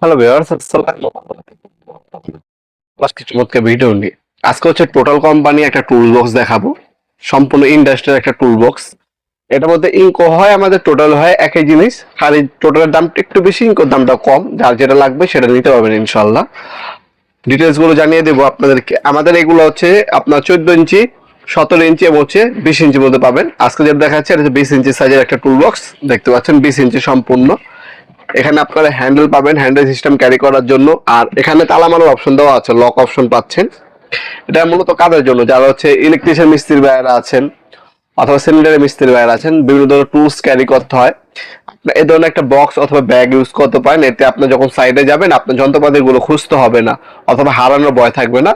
Hello viewers, আসসালামু আলাইকুম। আজকে চমৎকার ভিডিও নিয়ে আজকে হচ্ছে টোটাল কোম্পানি একটা টুল বক্স দেখাবো। সম্পূর্ণ ইন্ডাস্ট্রিয়াল একটা টুল বক্স। এটার মধ্যে ইনকো হয়, আমাদের টোটাল হয় একই জিনিস, খালি টোটালের দামটা একটু বেশি, ইনকোর দামটা কম। যার যেটা লাগবে সেটা নিতে পারবেন ইনশাল্লাহ। ডিটেলস গুলো জানিয়ে দেবো আপনাদেরকে। আমাদের এগুলো হচ্ছে আপনার 14 ইঞ্চি, 17 ইঞ্চি এবং হচ্ছে 20 ইঞ্চির মধ্যে পাবেন। আজকে যেটা দেখাচ্ছে এটা হচ্ছে 20 ইঞ্চি সাইজের একটা টুল বক্স। দেখতে পাচ্ছেন 20 ইঞ্চি সম্পূর্ণ। এখানে আপনারা হ্যান্ডেল পাবেন, হ্যান্ডেল সিস্টেম ক্যারি করার জন্য। আর এখানে তালা মারার অপশন দেওয়া আছে, লক অপশন পাচ্ছেন। এটা মূলত কাদের জন্য, যারা হচ্ছে ইলেকট্রিশিয়ান মিস্ত্রি ভাইয়েরা আছেন অথবা সিলিন্ডারের মিস্ত্রি ভাইয়েরা আছেন, বিভিন্ন ধরনের টুলস ক্যারি করতে হয়। আপনার এই ধরনের একটা বক্স অথবা ব্যাগ ইউজ করতে পারেন। এতে আপনি যখন সাইডে যাবেন আপনার যন্ত্রপাতিগুলো খুঁজতে হবে না অথবা হারানোর ভয় থাকবে না।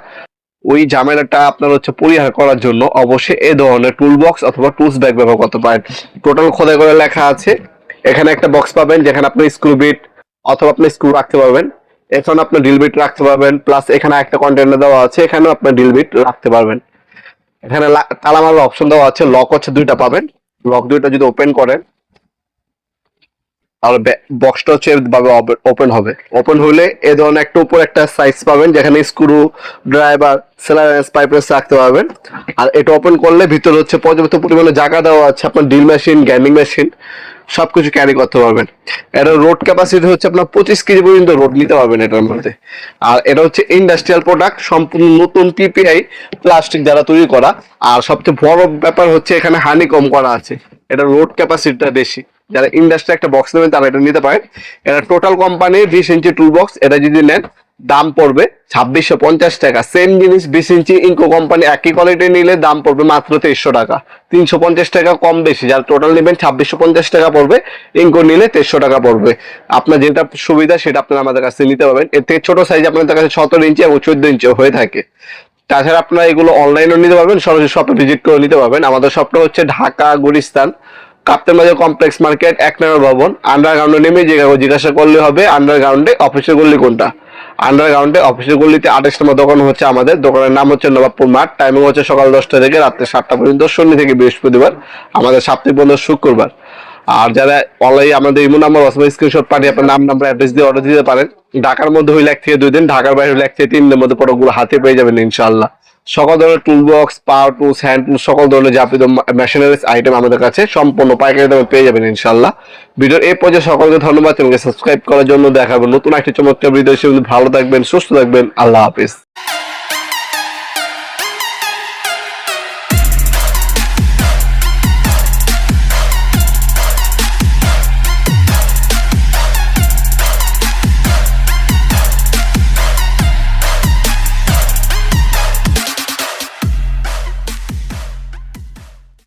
ওই ঝামেলাটা আপনার হচ্ছে পরিহার করার জন্য অবশ্যই এই ধরনের টুল বক্স অথবা টুলস ব্যাগ ব্যবহার করতে পারেন। টোটাল খোদাই করে লেখা আছে। এখানে একটা বক্স পাবেন যেখানে আপনি স্ক্রু বিট অথবা আপনি স্ক্রু রাখতে পারবেন। এখানে আপনি ড্রিল বিট রাখতে পারবেন, প্লাস এখানে একটা কন্টেনার দেওয়া আছে, এখানেও আপনি ড্রিল বিট রাখতে পারবেন। এখানে তালা মারার অপশন দেওয়া আছে, লক হচ্ছে দুইটা পাবেন। লক দুইটা যদি ওপেন করেন তাহলে বক্সটা হচ্ছে ভাবে ওপেন হবে। ওপেন হলে এ ধরনের একটা উপর একটা সাইজ পাবেন যেখানে স্ক্রু ড্রাইভার সেলারেন্স পাইপেন্স রাখতে পারবেন। আর এটা ওপেন করলে ভিতরে হচ্ছে পর্যাপ্ত পরিমাণে জায়গা দেওয়া আছে, আপনার ড্রিল মেশিন, গ্রাইন্ডিং মেশিন সবকিছু ক্যারি করতে পারবেন। এটা রোড ক্যাপাসিটি হচ্ছে আপনার 25 কেজি পর্যন্ত রোড নিতে পারবেন এটার মধ্যে। আর এটা হচ্ছে ইন্ডাস্ট্রিয়াল প্রোডাক্ট, সম্পূর্ণ নতুন পিপিআই প্লাস্টিক দ্বারা তৈরি করা। আর সবচেয়ে বড় ব্যাপার হচ্ছে এখানে হানি কম করা আছে। এটা রোড ক্যাপাসিটিটা বেশি। যারা ইন্ডাস্ট্রি একটা বক্স নেবেন তারা এটা নিতে পারেন। এটা টোটাল কোম্পানির 20 ইঞ্চি টুল বক্স। এটা যদি নেন দাম পড়বে 2650 টাকা। সেম জিনিস 20 ইঞ্চি ইনকো কোম্পানি একই কোয়ালিটি নিলে দাম পড়বে মাত্র 2300 টাকা। 350 টাকা কম বেশি। যারা টোটাল নেবেন 2650 টাকা পড়বে, ইনকো নিলে 2300 টাকা পড়বে। আপনার যেটা সুবিধা সেটা আপনারা আমাদের কাছে নিতে পারবেন। এর থেকে ছোট সাইজ আপনাদের কাছে 17 ইঞ্চি এবং 14 ইঞ্চি হয়ে থাকে। তাছাড়া আপনারা এগুলো অনলাইনেও নিতে পারবেন, সরাসরি শপে ভিজিট করে নিতে পারবেন। আমাদের শপটা হচ্ছে ঢাকা গুলিস্তান কাপ্তান বাজার কমপ্লেক্স মার্কেট, 1 নম্বর ভবন। আন্ডারগ্রাউন্ডে নেমে জিজ্ঞাসা করলে হবে আন্ডারগ্রাউন্ডে অফিসের গল্লি কোনটা। আন্ডারগ্রাউন্ডে অফিসের গল্লিতে 28 নম্বর দোকান হচ্ছে আমাদের। দোকানের নাম হচ্ছে নবাবপুর মাঠ। টাইমিং হচ্ছে সকাল 10টা থেকে রাত্রে 7টা পর্যন্ত, শনি থেকে বৃহস্পতিবার। আমাদের সাপ্তাহিক বন্ধ শুক্রবার। আর যারা অনলাইনে আমাদের ইমো নাম্বার অথবা স্ক্রিনশট পাঠিয়ে আপনার নাম নাম্বার অ্যাড্রেস দিয়ে অর্ডার দিতে পারেন। ঢাকার মধ্যে হইলে 1 থেকে 2 দিন, ঢাকার বাইরে হইলে 1 থেকে 3 দিনের মধ্যে প্রোডাক্টগুলো হাতে পেয়ে যাবেন ইনশাআল্লাহ। সকল ধরনের টুল বক্স, পাওয়ার টুলস, হ্যান্ড টুলস, সকল ধরনের যাবতীয় মেশিনারিজ আইটেম আমাদের কাছে সম্পূর্ণ পাইকারি দামে পেয়ে যাবেন ইনশাআল্লাহ। ভিডিওর এই পর্যায়ে সকলকে ধন্যবাদ। চ্যানেলকে সাবস্ক্রাইব করার জন্য দেখাবেন নতুন একটি চমৎকার ভিডিও। ভালো থাকবেন, সুস্থ থাকবেন, আল্লাহ হাফিজ।